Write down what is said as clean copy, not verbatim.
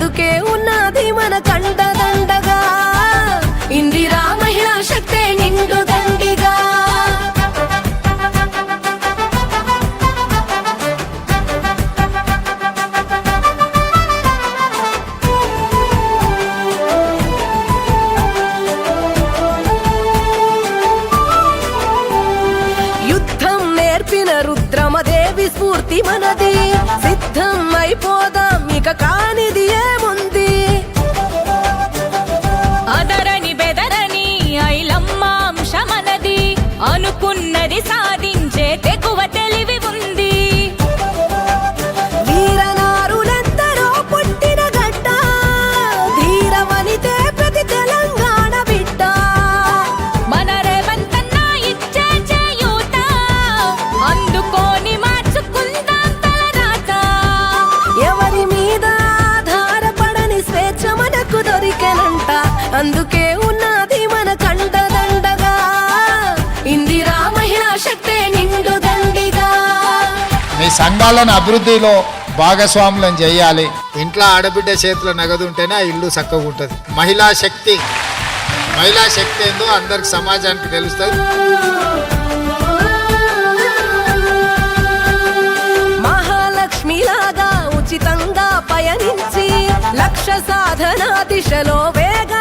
అందుకే ఉన్నది మన కండదండగా ఇందిరా మహిళా శక్తే నిండు దండిగా. యుద్ధం నేర్పిన రుద్రమదేవి స్ఫూర్తి మనది, సిద్ధం అయిపోదాం ఇక కానిది ఏముంది. అదరని బెదరని ఐలమ్మ అంశ మనది, అనుకున్నది సాధించే తెగువ తెలివి ఉంది. వీరనారులెందరో పుట్టిన గడ్డ, ధీరవనితే ప్రతి తెలంగాణ బిడ్డ. మన రేవంతన్న ఇచ్చే చేయూత, అందుకోని మార్చుకుందాం తలరాత. ఎవరి మీద ఆధారపడని స్వేచ్ఛ మనకు దొరికెనంట, అందుకే ఉన్నది మన కండదండగా ఇందిరా మహిళా శక్తే నిండు దండిగా. మీ సంఘాలను అభివృద్ధిలో భాగస్వాములను చేయాలి. ఇంట్లో ఆడబిడ్డ చేతిలో నగదు ఉంటేనే ఆ ఇల్లు చక్కగా ఉంటుంది. మహిళా శక్తి ఏందో అందరికి సమాజానికి తెలుస్తుంది. మహాలక్ష్మిలాగా ఉచితంగా పయనించి లక్ష్య సాధన దిశలో వేగ